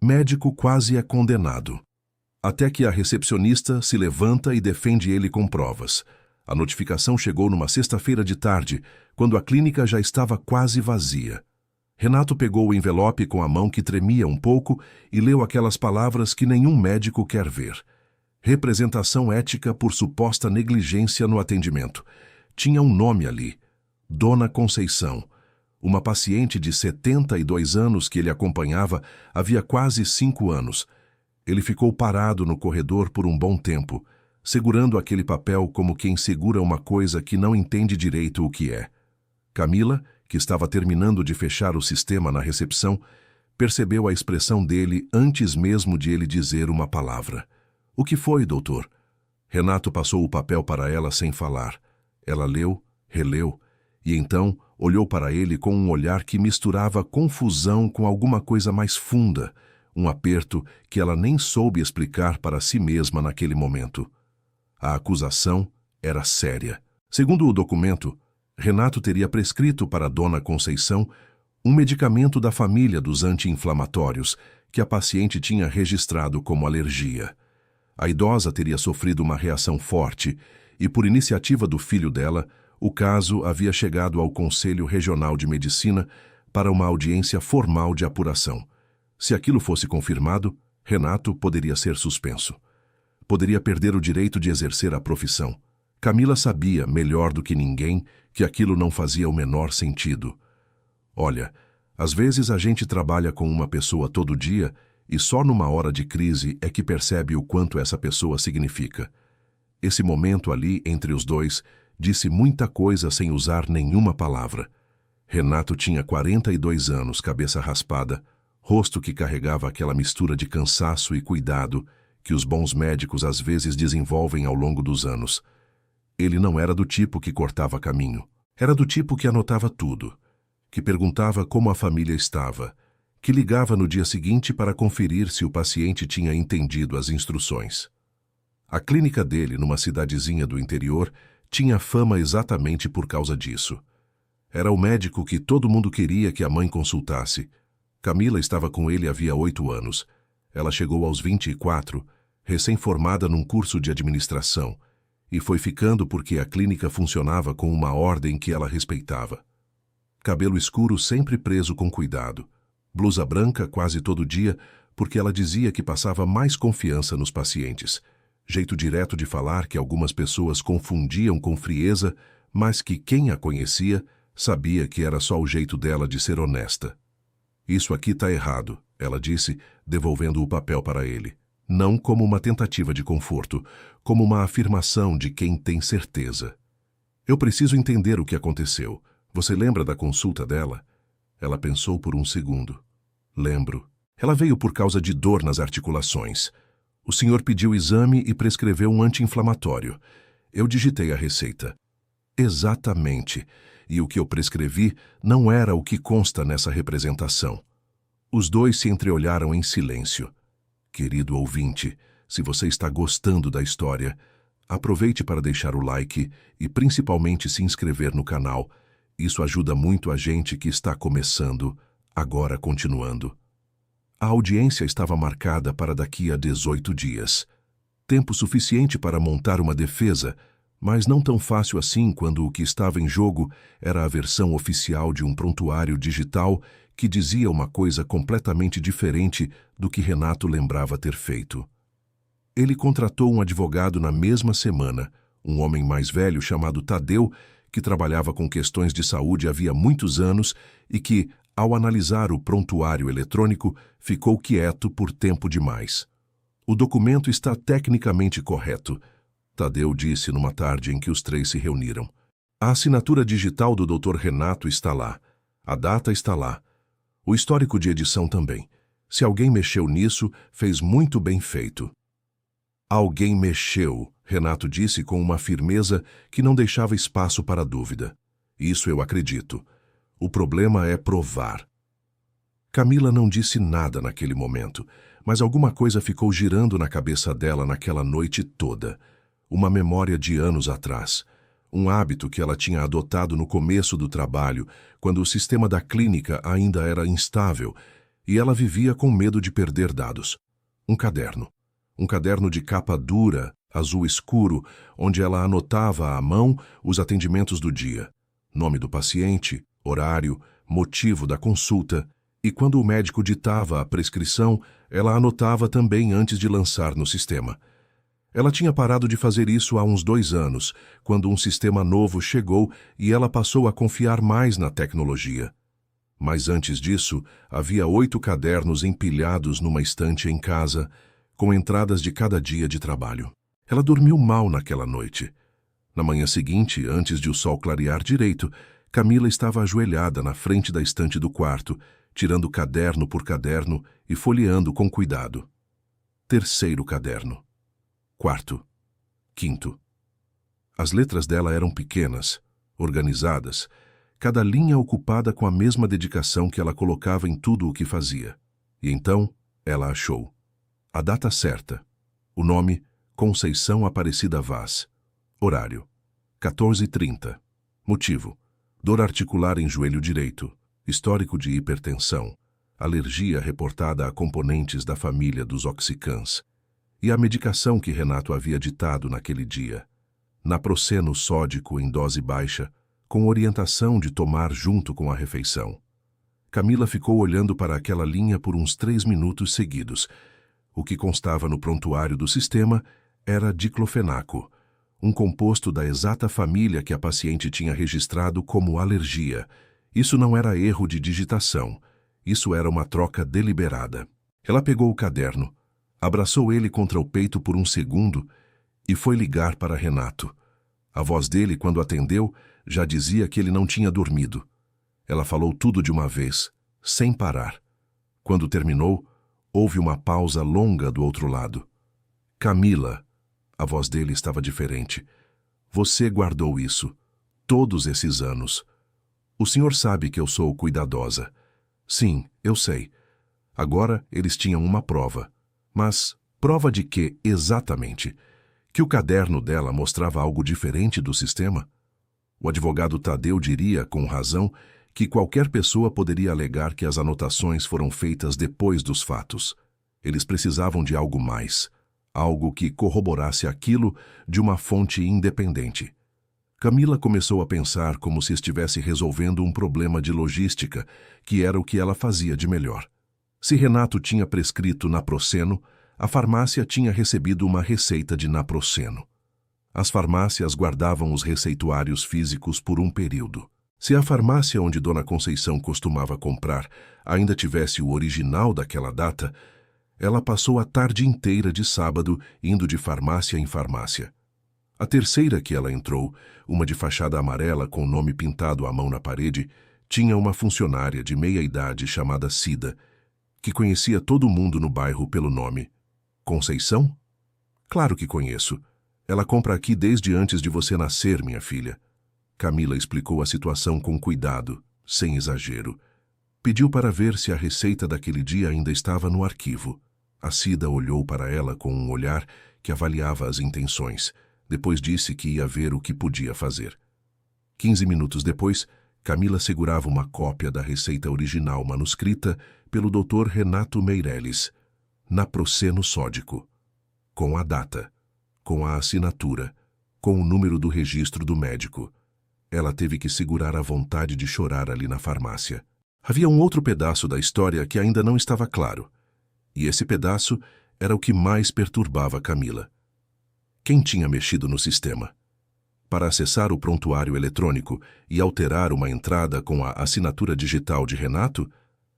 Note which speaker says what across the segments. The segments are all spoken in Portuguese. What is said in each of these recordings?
Speaker 1: Médico quase é condenado. Até que a recepcionista se levanta e defende ele com provas. A notificação chegou numa sexta-feira de tarde, quando a clínica já estava quase vazia. Renato pegou o envelope com a mão que tremia um pouco e leu aquelas palavras que nenhum médico quer ver. Representação ética por suposta negligência no atendimento. Tinha um nome ali: Dona Conceição. Uma paciente de 72 anos que ele acompanhava havia quase 5 anos. Ele ficou parado no corredor por um bom tempo, segurando aquele papel como quem segura uma coisa que não entende direito o que é. Camila, que estava terminando de fechar o sistema na recepção, percebeu a expressão dele antes mesmo de ele dizer uma palavra. "O que foi, doutor?" Renato passou o papel para ela sem falar. Ela leu, releu, e então olhou para ele com um olhar que misturava confusão com alguma coisa mais funda, um aperto que ela nem soube explicar para si mesma naquele momento. A acusação era séria. Segundo o documento, Renato teria prescrito para Dona Conceição um medicamento da família dos anti-inflamatórios que a paciente tinha registrado como alergia. A idosa teria sofrido uma reação forte e, por iniciativa do filho dela, o caso havia chegado ao Conselho Regional de Medicina para uma audiência formal de apuração. Se aquilo fosse confirmado, Renato poderia ser suspenso. Poderia perder o direito de exercer a profissão. Camila sabia, melhor do que ninguém, que aquilo não fazia o menor sentido. Olha, às vezes a gente trabalha com uma pessoa todo dia e só numa hora de crise é que percebe o quanto essa pessoa significa. Esse momento ali entre os dois disse muita coisa sem usar nenhuma palavra. Renato tinha 42 anos, cabeça raspada, rosto que carregava aquela mistura de cansaço e cuidado que os bons médicos às vezes desenvolvem ao longo dos anos. Ele não era do tipo que cortava caminho. Era do tipo que anotava tudo, que perguntava como a família estava, que ligava no dia seguinte para conferir se o paciente tinha entendido as instruções. A clínica dele, numa cidadezinha do interior, tinha fama exatamente por causa disso. Era o médico que todo mundo queria que a mãe consultasse. Camila estava com ele havia 8 anos. Ela chegou aos 24, recém-formada num curso de administração, e foi ficando porque a clínica funcionava com uma ordem que ela respeitava. Cabelo escuro sempre preso com cuidado. Blusa branca quase todo dia, porque ela dizia que passava mais confiança nos pacientes. Jeito direto de falar que algumas pessoas confundiam com frieza, mas que quem a conhecia sabia que era só o jeito dela de ser honesta. "Isso aqui está errado", ela disse, devolvendo o papel para ele. Não como uma tentativa de conforto, como uma afirmação de quem tem certeza. "Eu preciso entender o que aconteceu. Você lembra da consulta dela?" Ela pensou por um segundo. "Lembro. Ela veio por causa de dor nas articulações. O senhor pediu exame e prescreveu um anti-inflamatório. Eu digitei a receita." "Exatamente. E o que eu prescrevi não era o que consta nessa representação." Os dois se entreolharam em silêncio. Querido ouvinte, se você está gostando da história, aproveite para deixar o like e principalmente se inscrever no canal. Isso ajuda muito a gente que está começando, agora continuando. A audiência estava marcada para daqui a 18 dias. Tempo suficiente para montar uma defesa, mas não tão fácil assim quando o que estava em jogo era a versão oficial de um prontuário digital que dizia uma coisa completamente diferente do que Renato lembrava ter feito. Ele contratou um advogado na mesma semana, um homem mais velho chamado Tadeu, que trabalhava com questões de saúde havia muitos anos e que, ao analisar o prontuário eletrônico, ficou quieto por tempo demais. "O documento está tecnicamente correto", Tadeu disse numa tarde em que os três se reuniram. "A assinatura digital do Dr. Renato está lá. A data está lá. O histórico de edição também. Se alguém mexeu nisso, fez muito bem feito." "Alguém mexeu", Renato disse com uma firmeza que não deixava espaço para dúvida. "Isso eu acredito. O problema é provar." Camila não disse nada naquele momento, mas alguma coisa ficou girando na cabeça dela naquela noite toda. Uma memória de anos atrás. Um hábito que ela tinha adotado no começo do trabalho, quando o sistema da clínica ainda era instável, e ela vivia com medo de perder dados. Um caderno. Um caderno de capa dura, azul escuro, onde ela anotava à mão os atendimentos do dia. Nome do paciente, horário, motivo da consulta, e quando o médico ditava a prescrição, ela anotava também antes de lançar no sistema. Ela tinha parado de fazer isso há uns 2 anos, quando um sistema novo chegou e ela passou a confiar mais na tecnologia. Mas antes disso, havia 8 cadernos empilhados numa estante em casa, com entradas de cada dia de trabalho. Ela dormiu mal naquela noite. Na manhã seguinte, antes de o sol clarear direito, Camila estava ajoelhada na frente da estante do quarto, tirando caderno por caderno e folheando com cuidado. 3º caderno. 4º. 5º. As letras dela eram pequenas, organizadas, cada linha ocupada com a mesma dedicação que ela colocava em tudo o que fazia. E então, ela achou. A data certa. O nome, Conceição Aparecida Vaz. Horário, 14h30. Motivo, dor articular em joelho direito, histórico de hipertensão, alergia reportada a componentes da família dos oxicans e a medicação que Renato havia ditado naquele dia. Naproxeno sódico em dose baixa, com orientação de tomar junto com a refeição. Camila ficou olhando para aquela linha por uns 3 minutos seguidos. O que constava no prontuário do sistema era diclofenaco, um composto da exata família que a paciente tinha registrado como alergia. Isso não era erro de digitação, isso era uma troca deliberada. Ela pegou o caderno, abraçou ele contra o peito por um segundo e foi ligar para Renato. A voz dele, quando atendeu, já dizia que ele não tinha dormido. Ela falou tudo de uma vez, sem parar. Quando terminou, houve uma pausa longa do outro lado. Camila, a voz dele estava diferente. Você guardou isso, todos esses anos. O senhor sabe que eu sou cuidadosa. Sim, eu sei. Agora eles tinham uma prova. Mas prova de quê exatamente? Que o caderno dela mostrava algo diferente do sistema? O advogado Tadeu diria, com razão, que qualquer pessoa poderia alegar que as anotações foram feitas depois dos fatos. Eles precisavam de algo mais, algo que corroborasse aquilo de uma fonte independente. Camila começou a pensar como se estivesse resolvendo um problema de logística, que era o que ela fazia de melhor. Se Renato tinha prescrito naproxeno, a farmácia tinha recebido uma receita de naproxeno. As farmácias guardavam os receituários físicos por um período. Se a farmácia onde Dona Conceição costumava comprar ainda tivesse o original daquela data, ela passou a tarde inteira de sábado indo de farmácia em farmácia. A terceira que ela entrou, uma de fachada amarela com o nome pintado à mão na parede, tinha uma funcionária de meia-idade chamada Cida, que conhecia todo mundo no bairro pelo nome. Conceição? Claro que conheço. Ela compra aqui desde antes de você nascer, minha filha. Camila explicou a situação com cuidado, sem exagero. Pediu para ver se a receita daquele dia ainda estava no arquivo. A Cida olhou para ela com um olhar que avaliava as intenções. Depois disse que ia ver o que podia fazer. 15 minutos depois, Camila segurava uma cópia da receita original manuscrita pelo Dr. Renato Meirelles, naproxeno sódico, com a data, com a assinatura, com o número do registro do médico. Ela teve que segurar a vontade de chorar ali na farmácia. Havia um outro pedaço da história que ainda não estava claro, e esse pedaço era o que mais perturbava Camila. Quem tinha mexido no sistema? Para acessar o prontuário eletrônico e alterar uma entrada com a assinatura digital de Renato,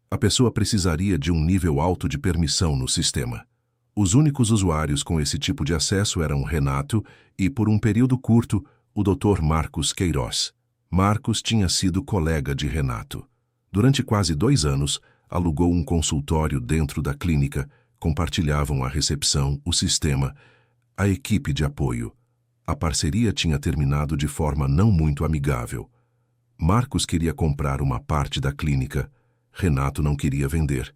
Speaker 1: a pessoa precisaria de um nível alto de permissão no sistema. Os únicos usuários com esse tipo de acesso eram Renato e, por um período curto, o Dr. Marcos Queiroz. Marcos tinha sido colega de Renato. Durante quase 2 anos, alugou um consultório dentro da clínica, compartilhavam a recepção, o sistema, a equipe de apoio. A parceria tinha terminado de forma não muito amigável. Marcos queria comprar uma parte da clínica, Renato não queria vender.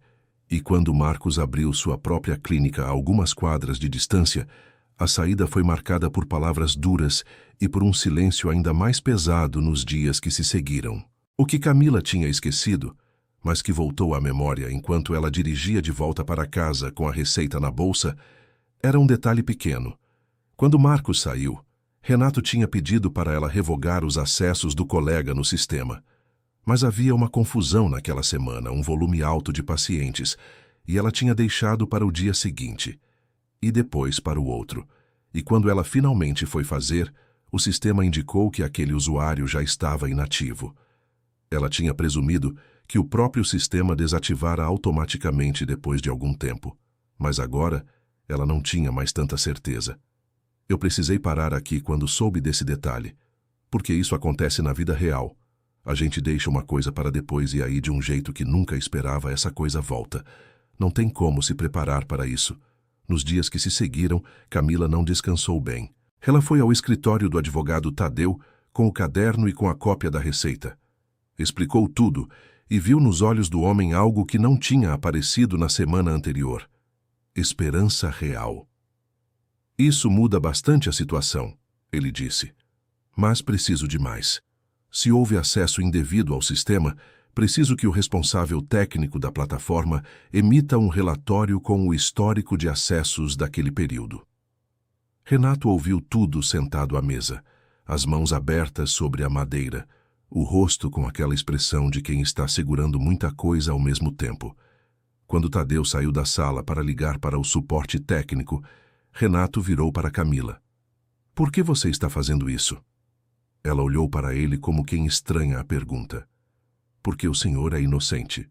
Speaker 1: E quando Marcos abriu sua própria clínica a algumas quadras de distância, a saída foi marcada por palavras duras e por um silêncio ainda mais pesado nos dias que se seguiram. O que Camila tinha esquecido, mas que voltou à memória enquanto ela dirigia de volta para casa com a receita na bolsa, era um detalhe pequeno. Quando Marcos saiu, Renato tinha pedido para ela revogar os acessos do colega no sistema. Mas havia uma confusão naquela semana, um volume alto de pacientes, e ela tinha deixado para o dia seguinte, e depois para o outro. E quando ela finalmente foi fazer, o sistema indicou que aquele usuário já estava inativo. Ela tinha presumido que o próprio sistema desativara automaticamente depois de algum tempo, mas agora ela não tinha mais tanta certeza. Eu precisei parar aqui quando soube desse detalhe, porque isso acontece na vida real. A gente deixa uma coisa para depois e aí, de um jeito que nunca esperava, essa coisa volta. Não tem como se preparar para isso. Nos dias que se seguiram, Camila não descansou bem. Ela foi ao escritório do advogado Tadeu com o caderno e com a cópia da receita. Explicou tudo e viu nos olhos do homem algo que não tinha aparecido na semana anterior. Esperança real. Isso muda bastante a situação, ele disse. Mas preciso de mais. Se houve acesso indevido ao sistema, preciso que o responsável técnico da plataforma emita um relatório com o histórico de acessos daquele período. Renato ouviu tudo sentado à mesa, as mãos abertas sobre a madeira, o rosto com aquela expressão de quem está segurando muita coisa ao mesmo tempo. Quando Tadeu saiu da sala para ligar para o suporte técnico, Renato virou para Camila. Por que você está fazendo isso? Ela olhou para ele como quem estranha a pergunta. Porque o senhor é inocente.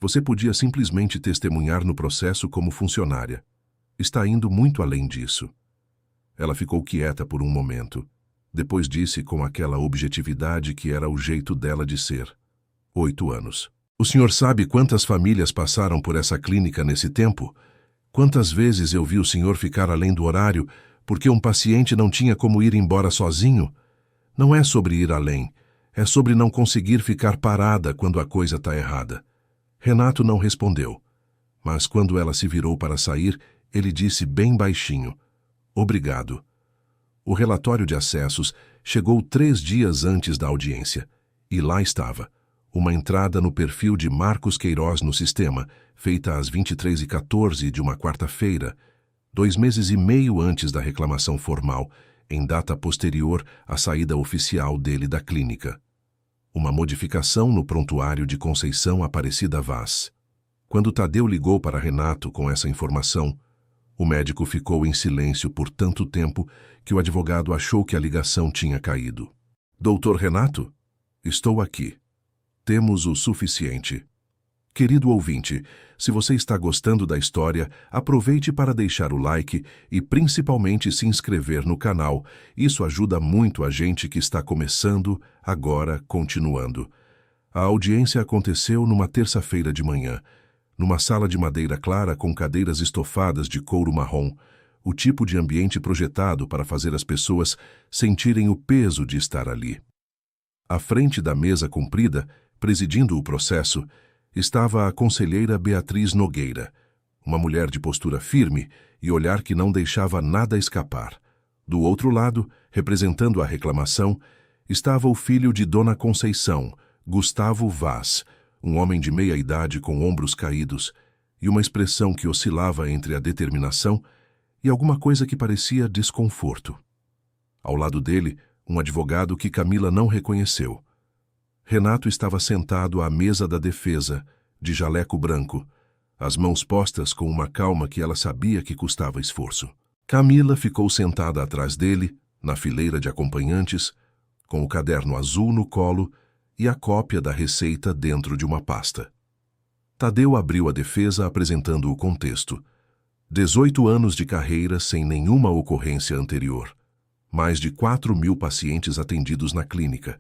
Speaker 1: Você podia simplesmente testemunhar no processo como funcionária. Está indo muito além disso. Ela ficou quieta por um momento. Depois disse com aquela objetividade que era o jeito dela de ser. 8 anos. O senhor sabe quantas famílias passaram por essa clínica nesse tempo? Quantas vezes eu vi o senhor ficar além do horário porque um paciente não tinha como ir embora sozinho? Não é sobre ir além, é sobre não conseguir ficar parada quando a coisa está errada. Renato não respondeu, mas quando ela se virou para sair, ele disse bem baixinho, obrigado. O relatório de acessos chegou 3 dias antes da audiência, e lá estava, uma entrada no perfil de Marcos Queiroz no sistema, feita às 23h14 de uma quarta-feira, 2 meses e meio antes da reclamação formal, em data posterior à saída oficial dele da clínica. Uma modificação no prontuário de Conceição Aparecida Vaz. Quando Tadeu ligou para Renato com essa informação, o médico ficou em silêncio por tanto tempo que o advogado achou que a ligação tinha caído. Doutor Renato? Estou aqui. Temos o suficiente. Querido ouvinte, se você está gostando da história, aproveite para deixar o like e principalmente se inscrever no canal. Isso ajuda muito a gente que está começando, agora continuando. A audiência aconteceu numa terça-feira de manhã, numa sala de madeira clara com cadeiras estofadas de couro marrom, o tipo de ambiente projetado para fazer as pessoas sentirem o peso de estar ali. À frente da mesa comprida, presidindo o processo, estava a conselheira Beatriz Nogueira, uma mulher de postura firme e olhar que não deixava nada escapar. Do outro lado, representando a reclamação, estava o filho de Dona Conceição, Gustavo Vaz, um homem de meia-idade com ombros caídos e uma expressão que oscilava entre a determinação e alguma coisa que parecia desconforto. Ao lado dele, um advogado que Camila não reconheceu. Renato estava sentado à mesa da defesa, de jaleco branco, as mãos postas com uma calma que ela sabia que custava esforço. Camila ficou sentada atrás dele, na fileira de acompanhantes, com o caderno azul no colo e a cópia da receita dentro de uma pasta. Tadeu abriu a defesa apresentando o contexto. 18 anos de carreira sem nenhuma ocorrência anterior. Mais de 4.000 pacientes atendidos na clínica.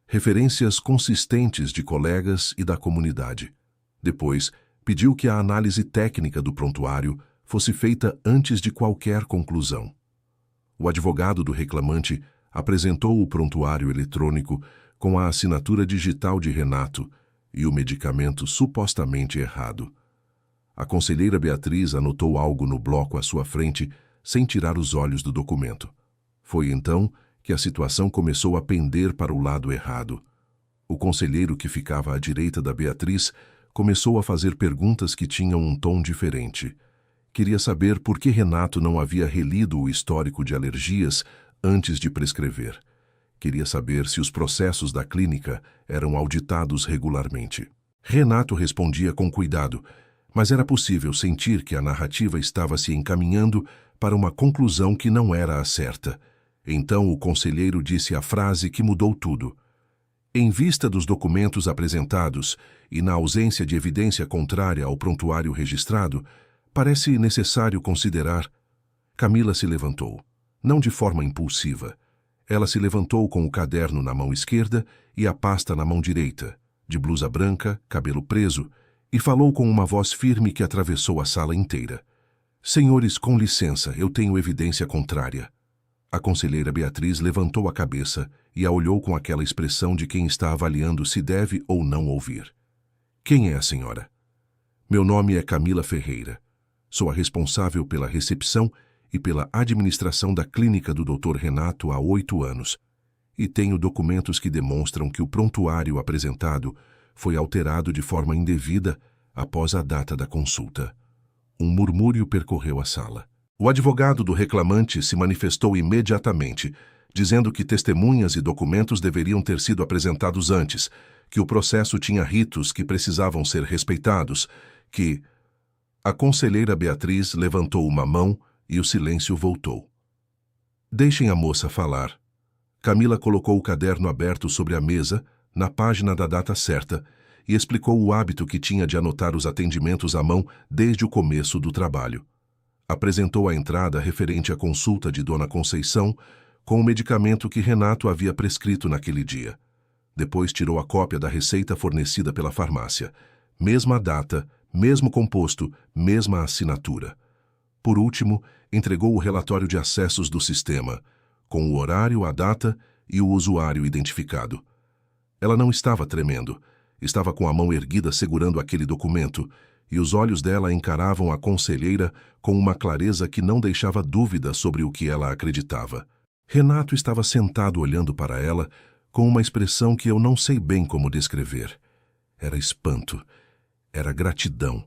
Speaker 1: Referências consistentes de colegas e da comunidade. Depois, pediu que a análise técnica do prontuário fosse feita antes de qualquer conclusão. O advogado do reclamante apresentou o prontuário eletrônico com a assinatura digital de Renato e o medicamento supostamente errado. A conselheira Beatriz anotou algo no bloco à sua frente, sem tirar os olhos do documento. Foi então que a situação começou a pender para o lado errado. O conselheiro que ficava à direita da Beatriz Começou a fazer perguntas que tinham um tom diferente. Queria saber por que Renato não havia relido o histórico de alergias antes de prescrever. Queria saber se os processos da clínica eram auditados regularmente. Renato respondia com cuidado, mas era possível sentir que a narrativa estava se encaminhando para uma conclusão que não era a certa. Então o conselheiro disse a frase que mudou tudo. Em vista dos documentos apresentados e na ausência de evidência contrária ao prontuário registrado, parece necessário considerar. Camila se levantou, não de forma impulsiva. Ela se levantou com o caderno na mão esquerda e a pasta na mão direita, de blusa branca, cabelo preso, e falou com uma voz firme que atravessou a sala inteira. Senhores, com licença, eu tenho evidência contrária. A conselheira Beatriz levantou a cabeça e a olhou com aquela expressão de quem está avaliando se deve ou não ouvir. Quem é a senhora? Meu nome é Camila Ferreira. Sou a responsável pela recepção e pela administração da clínica do Dr. Renato há 8 anos. E tenho documentos que demonstram que o prontuário apresentado foi alterado de forma indevida após a data da consulta. Um murmúrio percorreu a sala. O advogado do reclamante se manifestou imediatamente, dizendo que testemunhas e documentos deveriam ter sido apresentados antes, que o processo tinha ritos que precisavam ser respeitados, que... A conselheira Beatriz levantou uma mão e o silêncio voltou. Deixem a moça falar. Camila colocou o caderno aberto sobre a mesa, na página da data certa, e explicou o hábito que tinha de anotar os atendimentos à mão desde o começo do trabalho. Apresentou a entrada referente à consulta de Dona Conceição com o medicamento que Renato havia prescrito naquele dia. Depois tirou a cópia da receita fornecida pela farmácia. Mesma data, mesmo composto, mesma assinatura. Por último, entregou o relatório de acessos do sistema, com o horário, a data e o usuário identificado. Ela não estava tremendo, estava com a mão erguida segurando aquele documento, e os olhos dela encaravam a conselheira com uma clareza que não deixava dúvida sobre o que ela acreditava. Renato estava sentado olhando para ela com uma expressão que eu não sei bem como descrever. Era espanto. Era gratidão.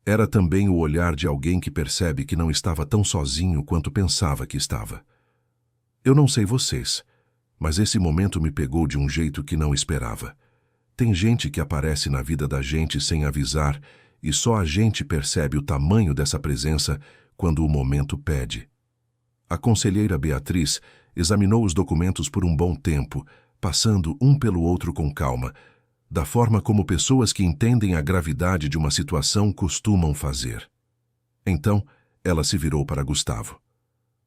Speaker 1: Era também o olhar de alguém que percebe que não estava tão sozinho quanto pensava que estava. Eu não sei vocês, mas esse momento me pegou de um jeito que não esperava. Tem gente que aparece na vida da gente sem avisar e só a gente percebe o tamanho dessa presença quando o momento pede. A conselheira Beatriz examinou os documentos por um bom tempo, passando um pelo outro com calma, da forma como pessoas que entendem a gravidade de uma situação costumam fazer. Então, ela se virou para Gustavo.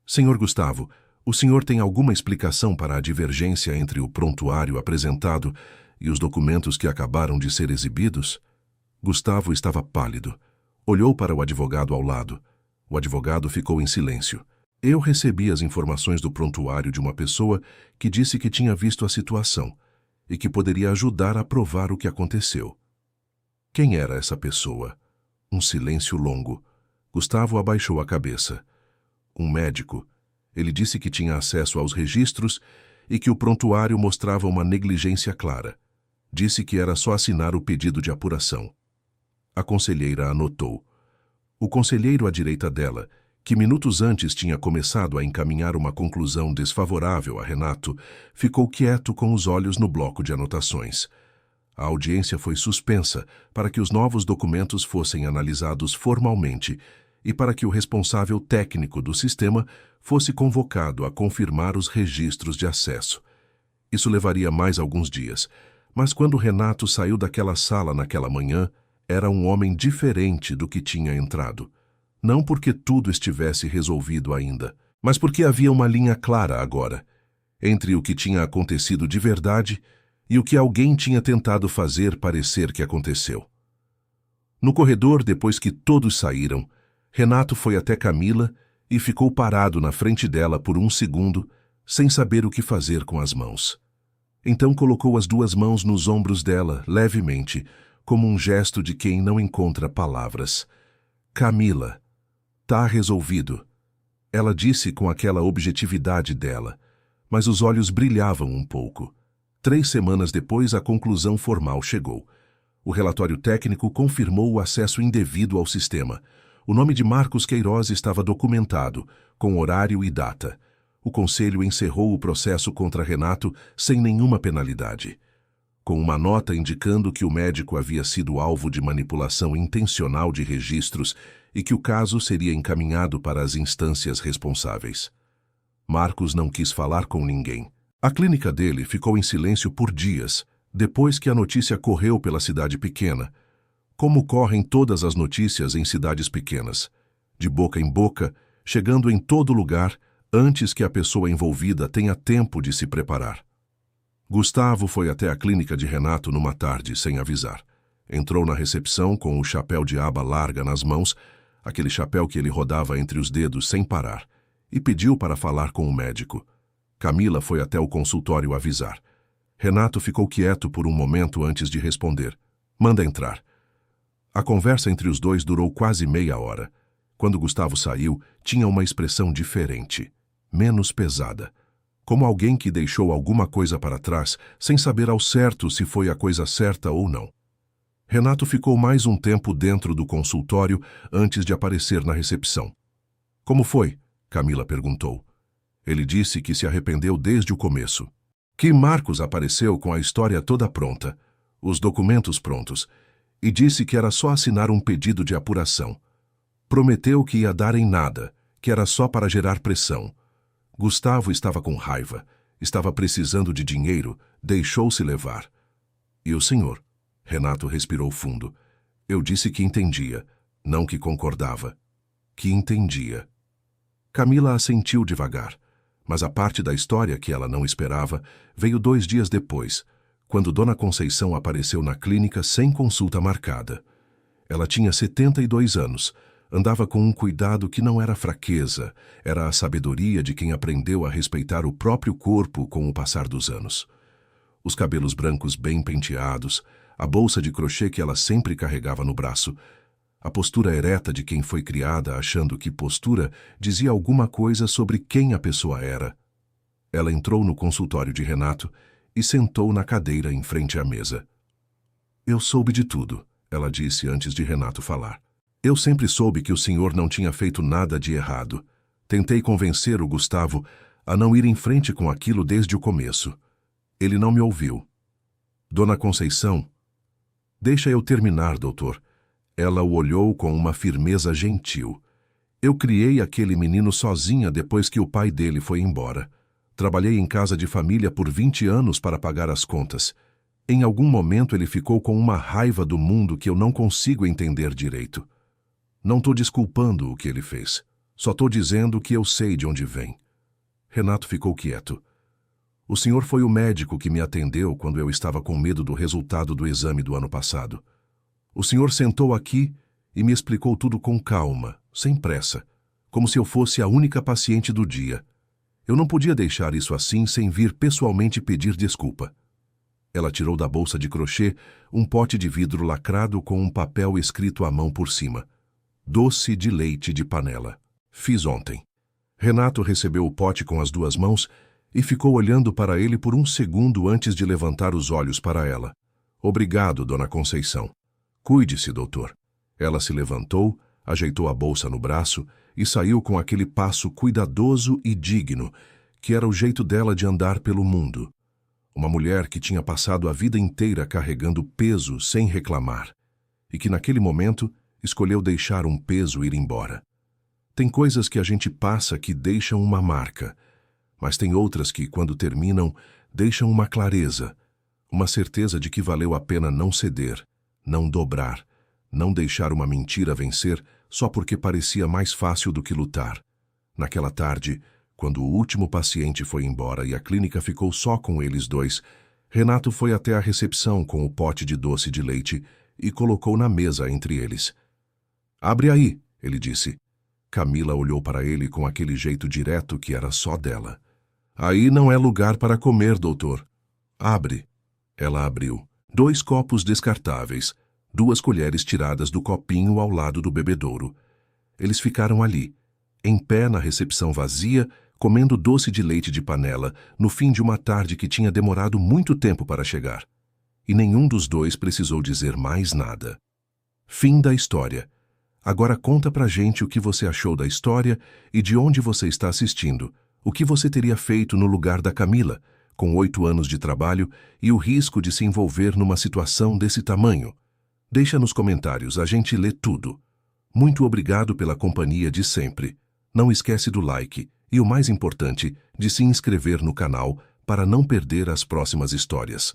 Speaker 1: Senhor Gustavo, o senhor tem alguma explicação para a divergência entre o prontuário apresentado e os documentos que acabaram de ser exibidos? Gustavo estava pálido. Olhou para o advogado ao lado. O advogado ficou em silêncio. Eu recebi as informações do prontuário de uma pessoa que disse que tinha visto a situação e que poderia ajudar a provar o que aconteceu. Quem era essa pessoa? Um silêncio longo. Gustavo abaixou a cabeça. Um médico. Ele disse que tinha acesso aos registros e que o prontuário mostrava uma negligência clara. Disse que era só assinar o pedido de apuração. A conselheira anotou. O conselheiro à direita dela, que minutos antes tinha começado a encaminhar uma conclusão desfavorável a Renato, ficou quieto com os olhos no bloco de anotações. A audiência foi suspensa para que os novos documentos fossem analisados formalmente e para que o responsável técnico do sistema fosse convocado a confirmar os registros de acesso. Isso levaria mais alguns dias, mas quando Renato saiu daquela sala naquela manhã, era um homem diferente do que tinha entrado. Não porque tudo estivesse resolvido ainda, mas porque havia uma linha clara agora, entre o que tinha acontecido de verdade e o que alguém tinha tentado fazer parecer que aconteceu. No corredor, depois que todos saíram, Renato foi até Camila e ficou parado na frente dela por um segundo, sem saber o que fazer com as mãos. Então colocou as 2 mãos nos ombros dela, levemente, como um gesto de quem não encontra palavras. Camila, tá resolvido. Ela disse com aquela objetividade dela, mas os olhos brilhavam um pouco. 3 semanas depois, a conclusão formal chegou. O relatório técnico confirmou o acesso indevido ao sistema. O nome de Marcos Queiroz estava documentado, com horário e data. O conselho encerrou o processo contra Renato sem nenhuma penalidade, com uma nota indicando que o médico havia sido alvo de manipulação intencional de registros e que o caso seria encaminhado para as instâncias responsáveis. Marcos não quis falar com ninguém. A clínica dele ficou em silêncio por dias, depois que a notícia correu pela cidade pequena, como correm todas as notícias em cidades pequenas, de boca em boca, chegando em todo lugar antes que a pessoa envolvida tenha tempo de se preparar. Gustavo foi até a clínica de Renato numa tarde, sem avisar. Entrou na recepção com o chapéu de aba larga nas mãos, aquele chapéu que ele rodava entre os dedos sem parar, e pediu para falar com o médico. Camila foi até o consultório avisar. Renato ficou quieto por um momento antes de responder. Manda entrar. A conversa entre os dois durou quase meia hora. Quando Gustavo saiu, tinha uma expressão diferente, menos pesada, como alguém que deixou alguma coisa para trás sem saber ao certo se foi a coisa certa ou não. Renato ficou mais um tempo dentro do consultório antes de aparecer na recepção. Como foi? Camila perguntou. Ele disse que se arrependeu desde o começo. Que Marcos apareceu com a história toda pronta, os documentos prontos, e disse que era só assinar um pedido de apuração. Prometeu que ia dar em nada, que era só para gerar pressão. Gustavo estava com raiva, estava precisando de dinheiro, deixou-se levar. E o senhor? Renato respirou fundo. Eu disse que entendia, não que concordava. Que entendia. Camila assentiu devagar, mas a parte da história que ela não esperava veio 2 dias depois, quando Dona Conceição apareceu na clínica sem consulta marcada. Ela tinha 72 anos, andava com um cuidado que não era fraqueza, era a sabedoria de quem aprendeu a respeitar o próprio corpo com o passar dos anos. Os cabelos brancos bem penteados, a bolsa de crochê que ela sempre carregava no braço, a postura ereta de quem foi criada achando que postura dizia alguma coisa sobre quem a pessoa era. Ela entrou no consultório de Renato e sentou na cadeira em frente à mesa. Eu soube de tudo, ela disse antes de Renato falar. Eu sempre soube que o senhor não tinha feito nada de errado. Tentei convencer o Gustavo a não ir em frente com aquilo desde o começo. Ele não me ouviu. Dona Conceição... Deixa eu terminar, doutor. Ela o olhou com uma firmeza gentil. Eu criei aquele menino sozinha depois que o pai dele foi embora. Trabalhei em casa de família por 20 anos para pagar as contas. Em algum momento ele ficou com uma raiva do mundo que eu não consigo entender direito. Não estou desculpando o que ele fez. Só estou dizendo que eu sei de onde vem. Renato ficou quieto. O senhor foi o médico que me atendeu quando eu estava com medo do resultado do exame do ano passado. O senhor sentou aqui e me explicou tudo com calma, sem pressa, como se eu fosse a única paciente do dia. Eu não podia deixar isso assim sem vir pessoalmente pedir desculpa. Ela tirou da bolsa de crochê um pote de vidro lacrado com um papel escrito à mão por cima. Doce de leite de panela. Fiz ontem. Renato recebeu o pote com as 2 mãos e ficou olhando para ele por um segundo antes de levantar os olhos para ela. Obrigado, Dona Conceição. Cuide-se, doutor. Ela se levantou, ajeitou a bolsa no braço e saiu com aquele passo cuidadoso e digno, que era o jeito dela de andar pelo mundo. Uma mulher que tinha passado a vida inteira carregando peso sem reclamar, e que naquele momento escolheu deixar um peso ir embora. Tem coisas que a gente passa que deixam uma marca, mas tem outras que, quando terminam, deixam uma clareza, uma certeza de que valeu a pena não ceder, não dobrar, não deixar uma mentira vencer só porque parecia mais fácil do que lutar. Naquela tarde, quando o último paciente foi embora e a clínica ficou só com eles 2, Renato foi até a recepção com o pote de doce de leite e colocou na mesa entre eles. Abre aí, ele disse. Camila olhou para ele com aquele jeito direto que era só dela. Aí não é lugar para comer, doutor. Abre. Ela abriu. 2 copos descartáveis, 2 colheres tiradas do copinho ao lado do bebedouro. Eles ficaram ali, em pé na recepção vazia, comendo doce de leite de panela, no fim de uma tarde que tinha demorado muito tempo para chegar. e nenhum dos dois precisou dizer mais nada. Fim da história. Agora conta pra gente o que você achou da história e de onde você está assistindo. O que você teria feito no lugar da Camila, com 8 anos de trabalho e o risco de se envolver numa situação desse tamanho? Deixa nos comentários, a gente lê tudo. Muito obrigado pela companhia de sempre. Não esquece do like e, o mais importante, de se inscrever no canal para não perder as próximas histórias.